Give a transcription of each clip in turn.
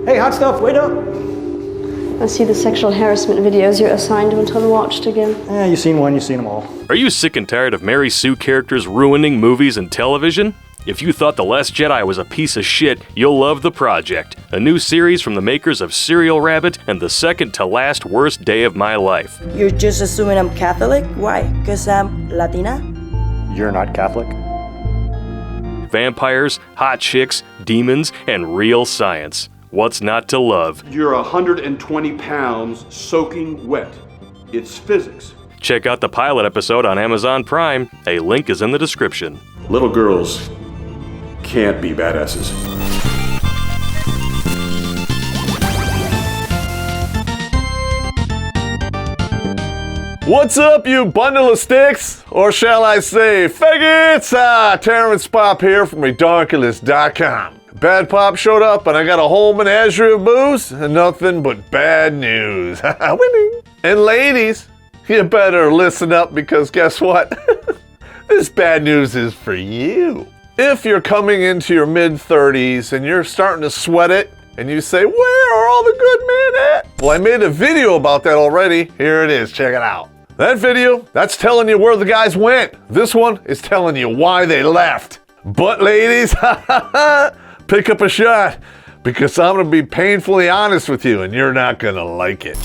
Hey, hot stuff, wait up. I see the sexual harassment videos you're assigned to until watched again. You seen one, you seen them all. Are you sick and tired of Mary Sue characters ruining movies and television? If you thought The Last Jedi was a piece of shit, you'll love The Project, a new series from the makers of Serial Rabbit and the second to last worst day of my life. You're just assuming I'm Catholic? Why? Because I'm Latina? You're not Catholic? Vampires, hot chicks, demons, and real science. What's not to love? You're 120 pounds soaking wet. It's physics. Check out the pilot episode on Amazon Prime. A link is in the description. Little girls can't be badasses. What's up, you bundle of sticks? Or shall I say, faggots? Terrence Popp here from Redonkulous.com. Bad Pop showed up and I got a whole menagerie of booze and nothing but bad news. Winning. And ladies, you better listen up because guess what? This bad news is for you. If you're coming into your mid-30s and you're starting to sweat it and you say, where are all the good men at? Well, I made a video about that already. Here it is, check it out. That video, that's telling you where the guys went. This one is telling you why they left. But ladies, pick up a shot because I'm gonna be painfully honest with you and you're not gonna like it.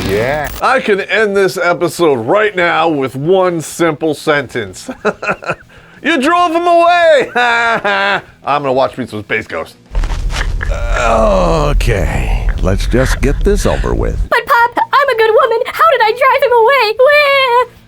Yeah. I can end this episode right now with one simple sentence. You drove him away! I'm gonna watch me some Space Ghost. Okay, let's just get this over with. But Pop, I'm a good woman. How did I drive him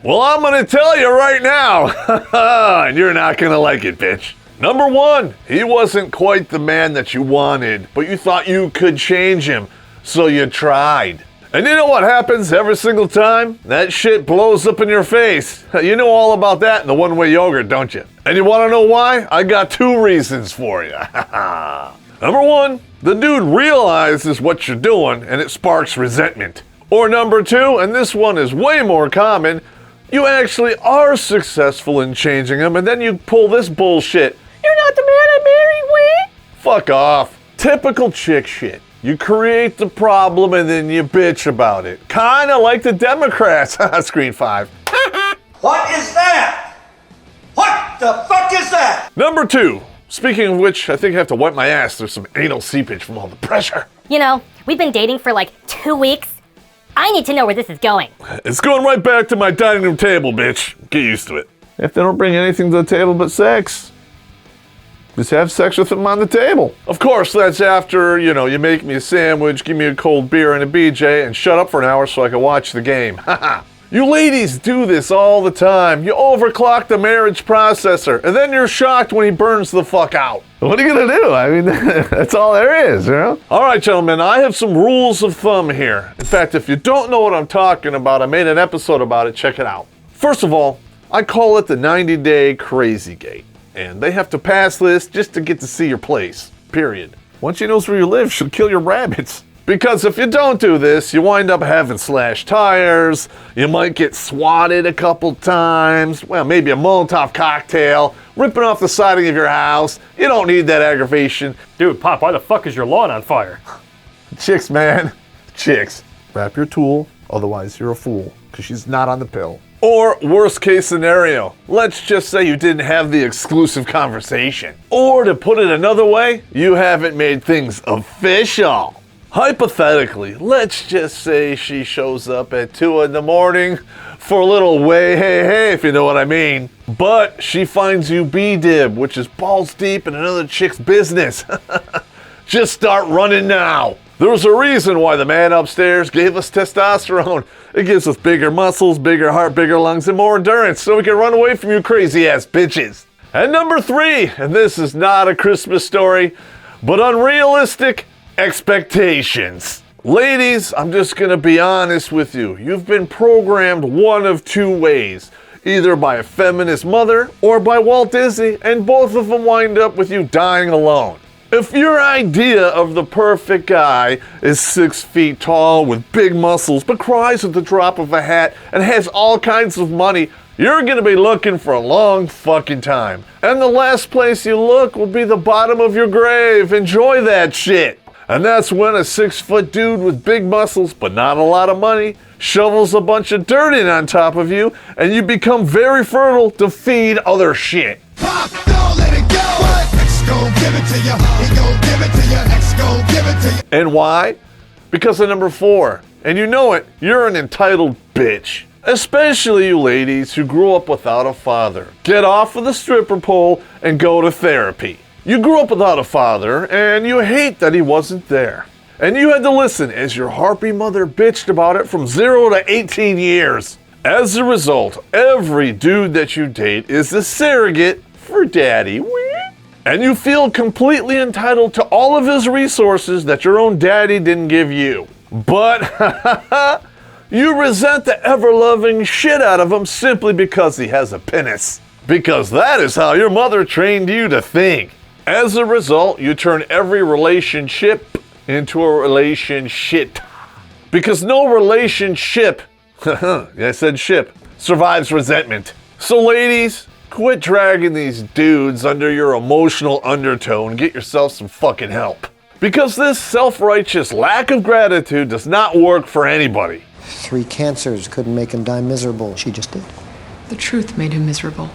away? Well, I'm gonna tell you right now. And you're not gonna like it, bitch. Number one, he wasn't quite the man that you wanted, but you thought you could change him, so you tried. And you know what happens every single time? That shit blows up in your face. You know all about that in the one-way yogurt, don't you? And you want to know why? I got two reasons for you. Number one, the dude realizes what you're doing and it sparks resentment. Or number two, and this one is way more common, you actually are successful in changing him and then you pull this bullshit. You're not the man I married, wait. Fuck off. Typical chick shit. You create the problem and then you bitch about it. Kinda like the Democrats. Screen 5. What is that? What the fuck is that? Number two. Speaking of which, I think I have to wipe my ass. There's some anal seepage from all the pressure. You know, we've been dating for like 2 weeks. I need to know where this is going. It's going right back to my dining room table, bitch. Get used to it. If they don't bring anything to the table but sex, just have sex with them on the table. Of course, that's after, you make me a sandwich, give me a cold beer and a BJ, and shut up for an hour so I can watch the game. You ladies do this all the time. You overclock the marriage processor, and then you're shocked when he burns the fuck out. What are you gonna do? I mean, that's all there is, All right, gentlemen, I have some rules of thumb here. In fact, if you don't know what I'm talking about, I made an episode about it, check it out. First of all, I call it the 90-day crazy gate. And they have to pass this just to get to see your place, period. Once she knows where you live, she'll kill your rabbits. Because if you don't do this, you wind up having slashed tires, you might get swatted a couple times, well, maybe a Molotov cocktail, ripping off the siding of your house. You don't need that aggravation. Dude, Pop, why the fuck is your lawn on fire? Chicks, man. Chicks. Wrap your tool, otherwise you're a fool, because she's not on the pill. Or worst case scenario, let's just say you didn't have the exclusive conversation. Or to put it another way, you haven't made things official. Hypothetically, let's just say she shows up at 2 in the morning for a little way hey, if you know what I mean. But she finds you B-dib, which is balls deep in another chick's business. Just start running now. There's a reason why the man upstairs gave us testosterone. It gives us bigger muscles, bigger heart, bigger lungs, and more endurance so we can run away from you crazy ass bitches. And number three, and this is not a Christmas story, but unrealistic expectations. Ladies, I'm just gonna be honest with you. You've been programmed one of two ways. Either by a feminist mother or by Walt Disney, and both of them wind up with you dying alone. If your idea of the perfect guy is 6 feet tall with big muscles but cries at the drop of a hat and has all kinds of money, you're gonna be looking for a long fucking time. And the last place you look will be the bottom of your grave. Enjoy that shit. And that's when a 6-foot dude with big muscles but not a lot of money shovels a bunch of dirt in on top of you and you become very fertile to feed other shit. Pop, don't let it go. What? X gon' give it to you. He gon' give it to you. X gon' give it to you. And why? Because of number 4. And you know it, you're an entitled bitch. Especially you ladies who grew up without a father. Get off of the stripper pole and go to therapy. You grew up without a father and you hate that he wasn't there. And you had to listen as your harpy mother bitched about it from 0 to 18 years. As a result, every dude that you date is a surrogate for daddy. And you feel completely entitled to all of his resources that your own daddy didn't give you. But you resent the ever-loving shit out of him simply because he has a penis. Because that is how your mother trained you to think. As a result, you turn every relationship into a relationship. Because no relationship, I said ship, survives resentment. So ladies, quit dragging these dudes under your emotional undertow and get yourself some fucking help. Because this self-righteous lack of gratitude does not work for anybody. 3 cancers couldn't make him die miserable. She just did. The truth made him miserable.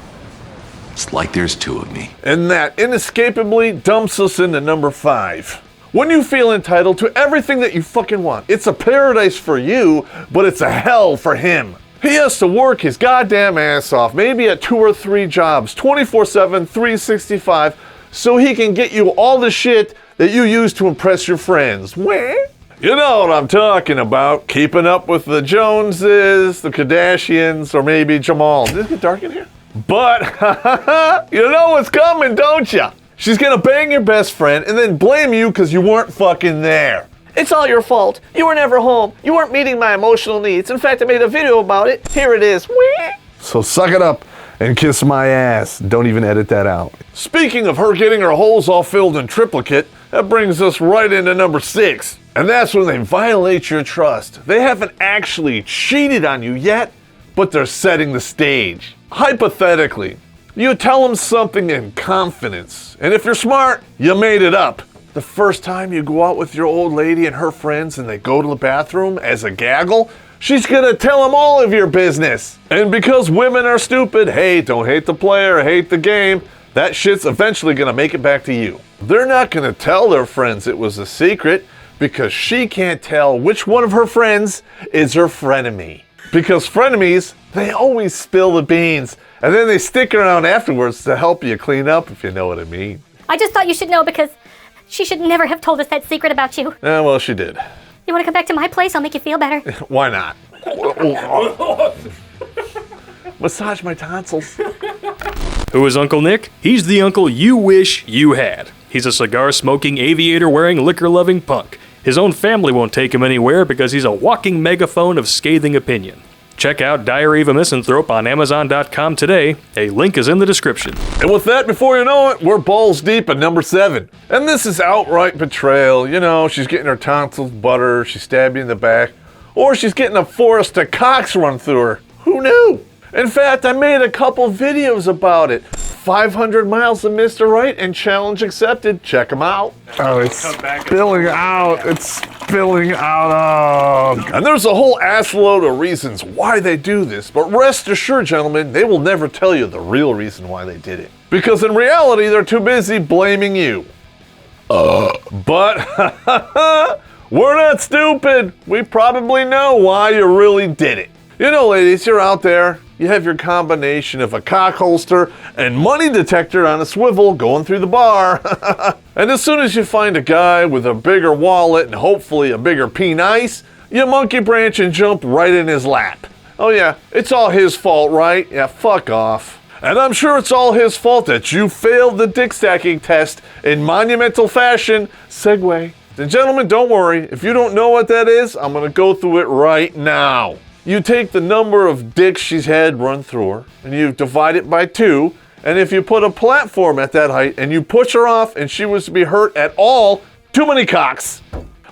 It's like there's 2 of me. And that inescapably dumps us into number 5. When you feel entitled to everything that you fucking want, it's a paradise for you, but it's a hell for him. He has to work his goddamn ass off, maybe at 2 or 3 jobs, 24/7, 365, so he can get you all the shit that you use to impress your friends. Where? You know what I'm talking about. Keeping up with the Joneses, the Kardashians, or maybe Jamal. Did it get dark in here? But, you know what's coming, don't ya? She's gonna bang your best friend and then blame you because you weren't fucking there. It's all your fault. You were never home. You weren't meeting my emotional needs. In fact, I made a video about it. Here it is. So suck it up and kiss my ass. Don't even edit that out. Speaking of her getting her holes all filled in triplicate, that brings us right into number 6. And that's when they violate your trust. They haven't actually cheated on you yet, but they're setting the stage. Hypothetically, you tell them something in confidence, and if you're smart, you made it up. The first time you go out with your old lady and her friends and they go to the bathroom as a gaggle, she's gonna tell them all of your business. And because women are stupid, hey, don't hate the player, hate the game, that shit's eventually gonna make it back to you. They're not gonna tell their friends it was a secret because she can't tell which one of her friends is her frenemy. Because frenemies, they always spill the beans, and then they stick around afterwards to help you clean up, if you know what I mean. I just thought you should know because she should never have told us that secret about you. Yeah, well, she did. You want to come back to my place? I'll make you feel better. Why not? Massage my tonsils. Who is Uncle Nick? He's the uncle you wish you had. He's a cigar-smoking, aviator-wearing, liquor-loving punk. His own family won't take him anywhere because he's a walking megaphone of scathing opinion. Check out Diary of a Misanthrope on Amazon.com today. A link is in the description. And with that, before you know it, we're balls deep at number 7. And this is outright betrayal. You know, she's getting her tonsils buttered, she stabbed you in the back, or she's getting a forest of cocks run through her. Who knew? In fact, I made a couple videos about it. 500 miles of Mr. Right and challenge accepted. Check them out. Oh, it's spilling out. It's spilling out. Oh. And there's a whole assload of reasons why they do this. But rest assured, gentlemen, they will never tell you the real reason why they did it. Because in reality, they're too busy blaming you. But we're not stupid. We probably know why you really did it. You know, ladies, you're out there. You have your combination of a cock holster and money detector on a swivel going through the bar. And as soon as you find a guy with a bigger wallet and hopefully a bigger penis, you monkey branch and jump right in his lap. Oh yeah, it's all his fault, right? Yeah, fuck off. And I'm sure it's all his fault that you failed the dick stacking test in monumental fashion. Segue. And gentlemen, don't worry. If you don't know what that is, I'm gonna go through it right now. You take the number of dicks she's had run through her, and you divide it by 2, And if you put a platform at that height and you push her off and she was to be hurt at all, too many cocks.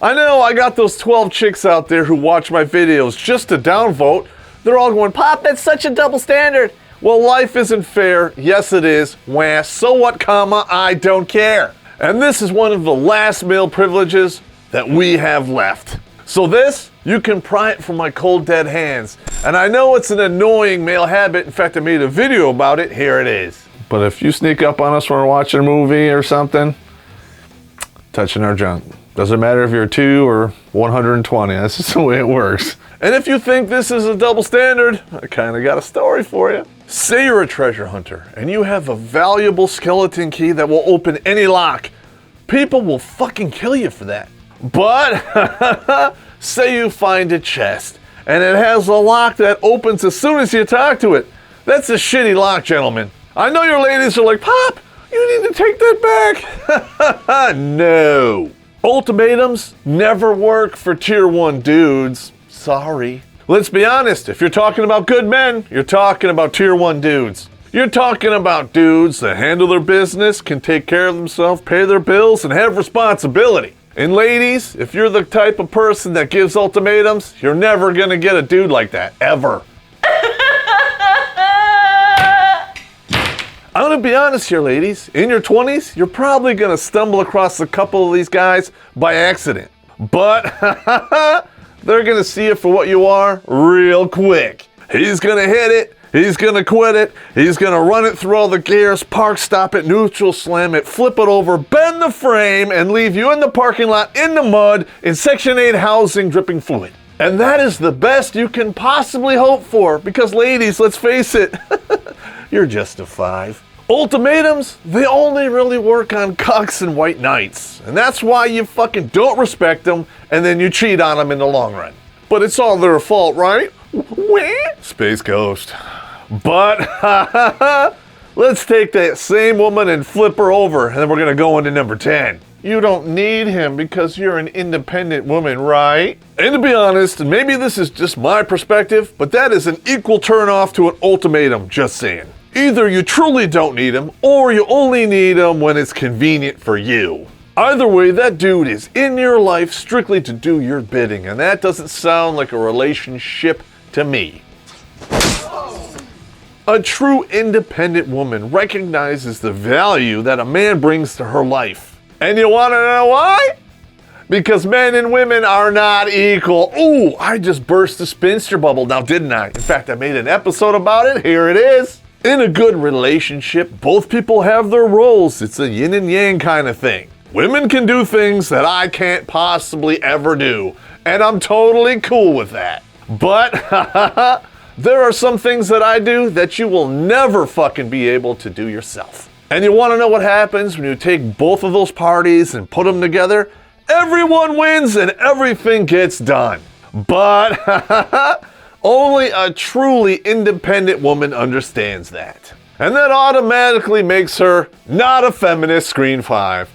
I know I got those 12 chicks out there who watch my videos just to downvote. They're all going, Pop, that's such a double standard. Well, life isn't fair. Yes, it is. Wah, so what, comma, I don't care. And this is one of the last male privileges that we have left. So this, you can pry it from my cold dead hands. And I know it's an annoying male habit. In fact, I made a video about it. Here it is. But if you sneak up on us when we're watching a movie or something, touching our junk. Doesn't matter if you're 2 or 120. That's just the way it works. And if you think this is a double standard, I kind of got a story for you. Say you're a treasure hunter and you have a valuable skeleton key that will open any lock. People will fucking kill you for that. But say you find a chest and it has a lock that opens as soon as you talk to it. That's a shitty lock, gentlemen. I know your ladies are like, Pop, you need to take that back. No. Ultimatums never work for tier 1 dudes. Sorry. Let's be honest, if you're talking about good men, you're talking about tier 1 dudes. You're talking about dudes that handle their business, can take care of themselves, pay their bills, and have responsibility. And ladies, if you're the type of person that gives ultimatums, you're never gonna get a dude like that, ever. I'm gonna be honest here, ladies. In your 20s, you're probably gonna stumble across a couple of these guys by accident. But they're gonna see it for what you are real quick. He's gonna hit it. He's gonna quit it. He's gonna run it through all the gears, park, stop it, neutral, slam it, flip it over, bend the frame, and leave you in the parking lot in the mud in Section 8 housing dripping fluid. And that is the best you can possibly hope for because ladies, let's face it, you're just a 5. Ultimatums, they only really work on cucks and white knights. And that's why you fucking don't respect them and then you cheat on them in the long run. But it's all their fault, right? Space Ghost. But let's take that same woman and flip her over and then we're gonna go into number 10. You don't need him because you're an independent woman, right? And to be honest, and maybe this is just my perspective, but that is an equal turnoff to an ultimatum, just saying. Either you truly don't need him or you only need him when it's convenient for you. Either way, that dude is in your life strictly to do your bidding, and that doesn't sound like a relationship to me. A true independent woman recognizes the value that a man brings to her life. And you want to know why? Because men and women are not equal. Ooh, I just burst the spinster bubble now, didn't I? In fact, I made an episode about it. Here it is. In a good relationship, both people have their roles. It's a yin and yang kind of thing. Women can do things that I can't possibly ever do, and I'm totally cool with that. But there are some things that I do that you will never fucking be able to do yourself. And you want to know what happens when you take both of those parties and put them together? Everyone wins and everything gets done. But only a truly independent woman understands that. And that automatically makes her not a feminist screen 5.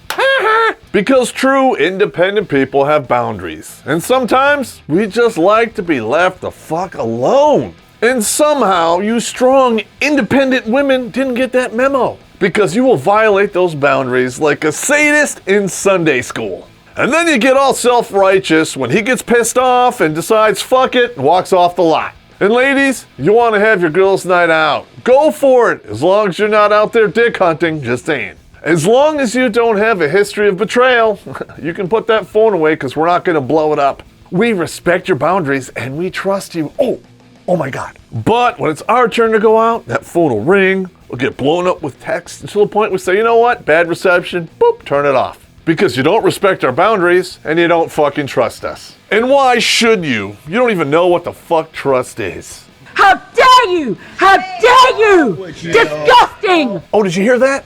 Because true independent people have boundaries. And sometimes we just like to be left the fuck alone. And somehow you strong independent women didn't get that memo. Because you will violate those boundaries like a sadist in Sunday school. And then you get all self-righteous when he gets pissed off and decides fuck it and walks off the lot. And ladies, you want to have your girls' night out. Go for it, as long as you're not out there dick hunting, just saying. As long as you don't have a history of betrayal, you can put that phone away because we're not going to blow it up. We respect your boundaries and we trust you. Oh my God. But when it's our turn to go out, that phone will ring, we'll get blown up with text until the point we say, you know what, bad reception, boop, turn it off. Because you don't respect our boundaries and you don't fucking trust us. And why should you? You don't even know what the fuck trust is. How dare you! How dare you! Disgusting! Oh, did you hear that?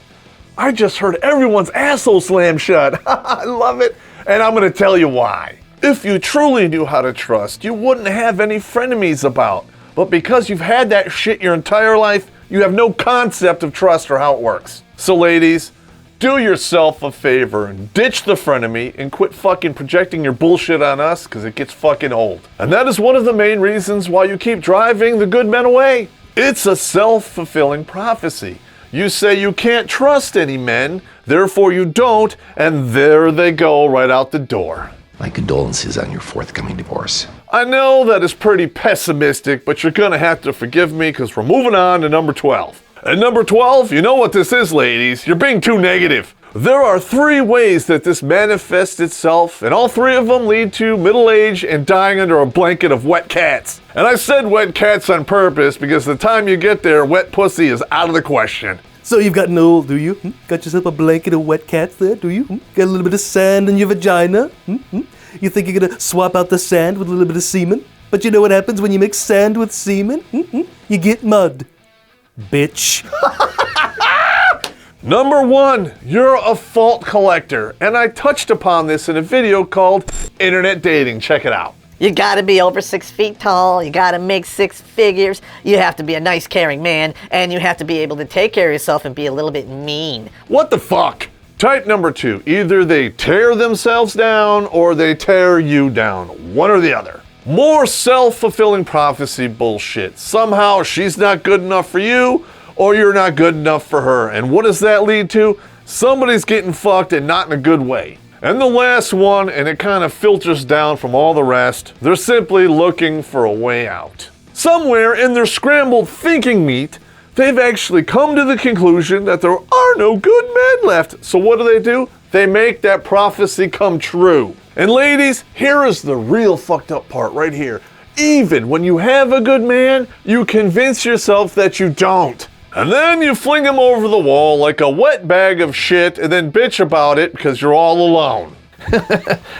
I just heard everyone's asshole slam shut. I love it. And I'm gonna tell you why. If you truly knew how to trust, you wouldn't have any frenemies about. But because you've had that shit your entire life, you have no concept of trust or how it works. So ladies, do yourself a favor and ditch the frenemy and quit fucking projecting your bullshit on us because it gets fucking old. And that is one of the main reasons why you keep driving the good men away. It's a self-fulfilling prophecy. You say you can't trust any men, therefore you don't, and there they go right out the door. My condolences on your forthcoming divorce. I know that is pretty pessimistic, but you're gonna have to forgive me because we're moving on to number 12. And number 12, you know what this is, ladies. You're being too negative. There are 3 ways that this manifests itself, and all 3 of them lead to middle age and dying under a blanket of wet cats. And I said wet cats on purpose because the time you get there, wet pussy is out of the question. So you've gotten old, do you? Got yourself a blanket of wet cats there, do you? Got a little bit of sand in your vagina? You think you're gonna swap out the sand with a little bit of semen? But you know what happens when you mix sand with semen? You get mud. Bitch. Number 1, you're a fault collector. And I touched upon this in a video called Internet Dating. Check it out. You gotta be over 6 feet tall, you gotta make 6 figures, you have to be a nice caring man, and you have to be able to take care of yourself and be a little bit mean. What the fuck? Type number 2, either they tear themselves down or they tear you down. One or the other. More self-fulfilling prophecy bullshit. Somehow she's not good enough for you, or you're not good enough for her. And what does that lead to? Somebody's getting fucked and not in a good way. And the last one, and it kind of filters down from all the rest, they're simply looking for a way out. Somewhere in their scrambled thinking meat, they've actually come to the conclusion that there are no good men left. So what do? They make that prophecy come true. And ladies, here is the real fucked up part right here. Even when you have a good man, you convince yourself that you don't. And then you fling him over the wall like a wet bag of shit and then bitch about it because you're all alone.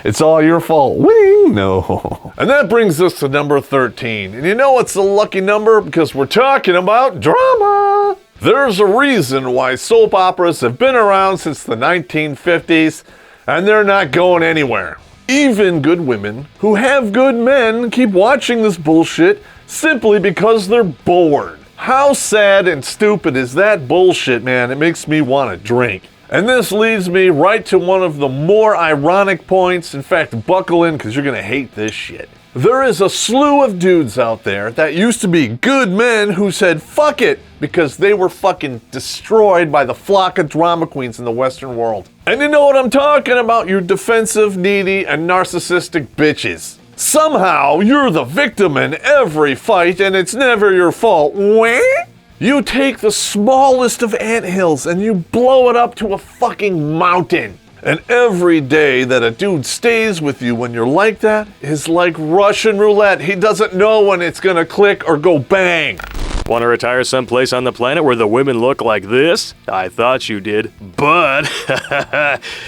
It's all your fault. Wing, no. And that brings us to number 13. And you know it's a lucky number because we're talking about drama. There's a reason why soap operas have been around since the 1950s and they're not going anywhere. Even good women who have good men keep watching this bullshit simply because they're bored. How sad and stupid is that bullshit, man? It makes me want to drink. And this leads me right to one of the more ironic points. In fact, buckle in because you're going to hate this shit. There is a slew of dudes out there that used to be good men who said fuck it because they were fucking destroyed by the flock of drama queens in the Western world. And you know what I'm talking about, you defensive, needy, and narcissistic bitches. Somehow, you're the victim in every fight and it's never your fault. You take the smallest of anthills and you blow it up to a fucking mountain. And every day that a dude stays with you when you're like that is like Russian roulette. He doesn't know when it's gonna click or go bang. Want to retire someplace on the planet where the women look like this? I thought you did. But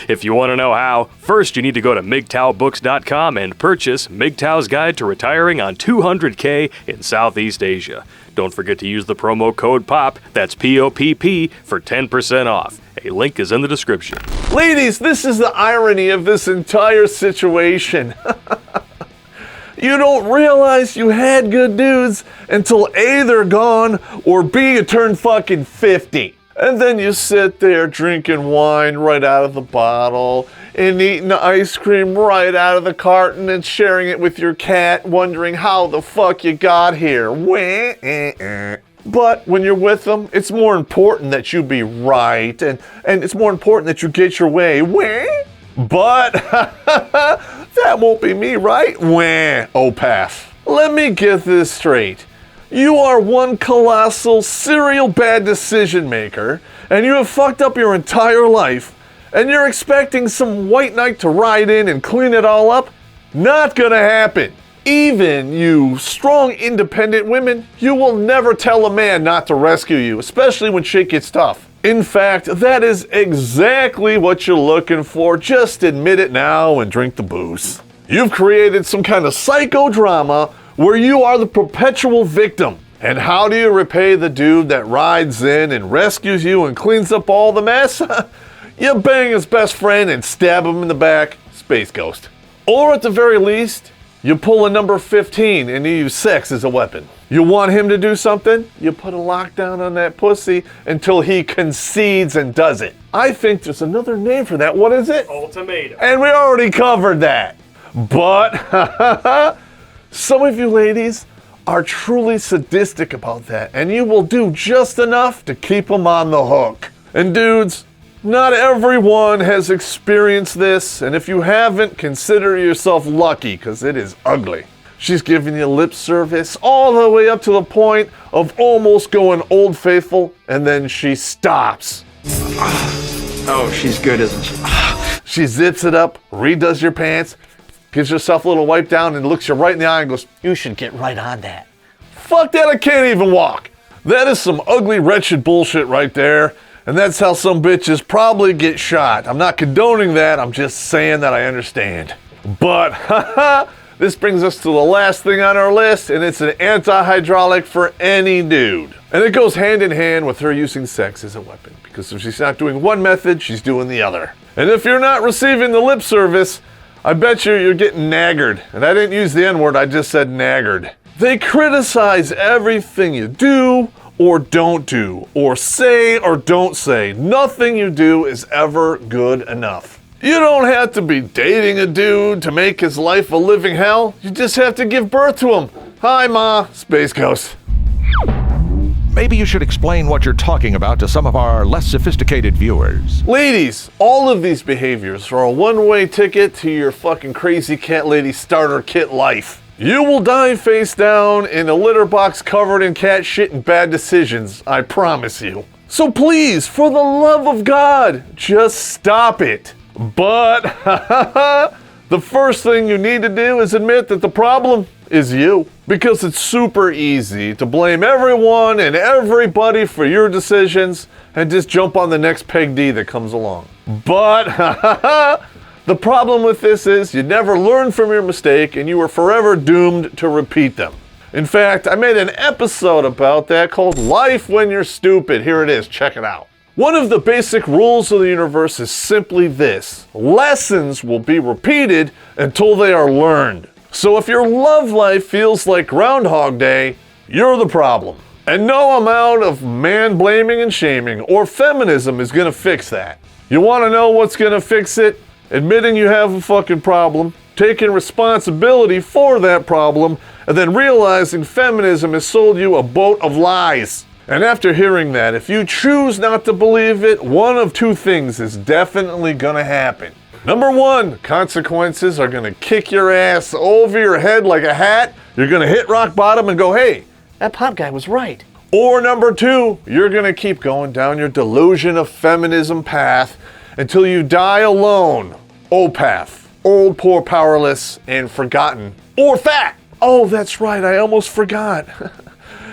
if you want to know how, first you need to go to MGTOWbooks.com and purchase MGTOW's Guide to Retiring on 200K in Southeast Asia. Don't forget to use the promo code POPP, that's P-O-P-P, for 10% off. A link is in the description. Ladies, this is the irony of this entire situation. You don't realize you had good dudes until A, they're gone, or B, you turn fucking 50. And then you sit there drinking wine right out of the bottle and eating the ice cream right out of the carton and sharing it with your cat, wondering how the fuck you got here. But when you're with them, it's more important that you be right, and it's more important that you get your way. But that won't be me, right? OPAF. Let me get this straight. You are one colossal serial bad decision maker, and you have fucked up your entire life, and you're expecting some white knight to ride in and clean it all up? Not gonna happen. Even you strong, independent women, you will never tell a man not to rescue you, especially when shit gets tough. In fact, that is exactly what you're looking for. Just admit it now and drink the booze. You've created some kind of psychodrama where you are the perpetual victim. And how do you repay the dude that rides in and rescues you and cleans up all the mess? You bang his best friend and stab him in the back. Space Ghost. Or at the very least, you pull a number 15 and you use sex as a weapon. You want him to do something? You put a lockdown on that pussy until he concedes and does it. I think there's another name for that. What is it? Ultimatum. And we already covered that. But some of you ladies are truly sadistic about that, and you will do just enough to keep them on the hook. And dudes, not everyone has experienced this, and if you haven't, consider yourself lucky, because it is ugly. She's giving you lip service all the way up to the point of almost going Old Faithful, and then she stops. Oh, she's good, isn't she? She zips it up, redoes your pants, gives herself a little wipe down, and looks you right in the eye and goes, "You should get right on that." Fuck that, I can't even walk. That is some ugly, wretched bullshit right there. And that's how some bitches probably get shot. I'm not condoning that, I'm just saying that I understand. But, this brings us to the last thing on our list, and it's an anti-hydraulic for any dude. And it goes hand in hand with her using sex as a weapon, because if she's not doing one method, she's doing the other. And if you're not receiving the lip service, I bet you're getting naggered. And I didn't use the N-word, I just said naggered. They criticize everything you do, or don't do, or say or don't say. Nothing you do is ever good enough. You don't have to be dating a dude to make his life a living hell. You just have to give birth to him. Hi, Ma. Space Ghost. Maybe you should explain what you're talking about to some of our less sophisticated viewers. Ladies, all of these behaviors are a one-way ticket to your fucking crazy cat lady starter kit life. You will die face down in a litter box covered in cat shit and bad decisions, I promise you. So please, for the love of God, just stop it. But, the first thing you need to do is admit that the problem is you. Because it's super easy to blame everyone and everybody for your decisions and just jump on the next Peg D that comes along. But, the problem with this is you never learn from your mistake and you are forever doomed to repeat them. In fact, I made an episode about that called Life When You're Stupid. Here it is, check it out. One of the basic rules of the universe is simply this: lessons will be repeated until they are learned. So if your love life feels like Groundhog Day, you're the problem. And no amount of man blaming and shaming or feminism is gonna fix that. You wanna know what's gonna fix it? Admitting you have a fucking problem, taking responsibility for that problem, and then realizing feminism has sold you a boat of lies. And after hearing that, if you choose not to believe it, one of two things is definitely gonna happen. Number one, consequences are gonna kick your ass over your head like a hat. You're gonna hit rock bottom and go, hey, that pop guy was right. Or number two, you're gonna keep going down your delusion of feminism path until you die alone. OPAF, old, poor, powerless, and forgotten. Or fat. Oh, that's right, I almost forgot.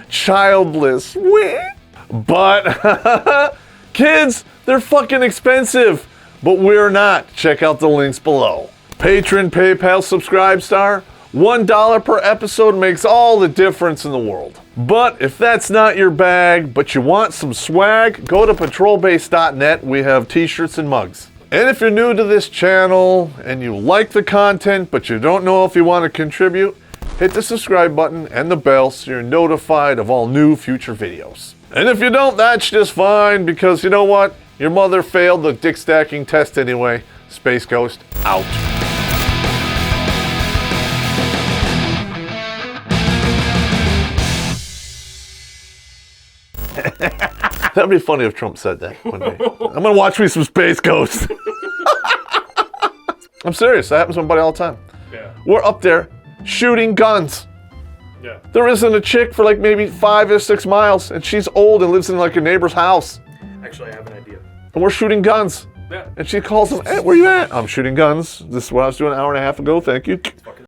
Childless. But, kids, they're fucking expensive. But we're not. Check out the links below. Patron, PayPal, Subscribe Star. $1 per episode makes all the difference in the world. But if that's not your bag, but you want some swag, go to patrolbase.net. We have t-shirts and mugs. And if you're new to this channel and you like the content, but you don't know if you want to contribute, hit the subscribe button and the bell so you're notified of all new future videos. And if you don't, that's just fine, because you know what? Your mother failed the dick stacking test anyway. Space Ghost, out. That'd be funny if Trump said that one day. I'm gonna watch me some Space Ghost. I'm serious, that happens to my buddy all the time. Yeah. We're up there shooting guns. Yeah. There isn't a chick for like maybe 5 or 6 miles, and she's old and lives in like a neighbor's house. Actually, I have an idea. And we're shooting guns. Yeah. And she calls him, hey, where you at? I'm shooting guns. This is what I was doing an hour and a half ago, thank you.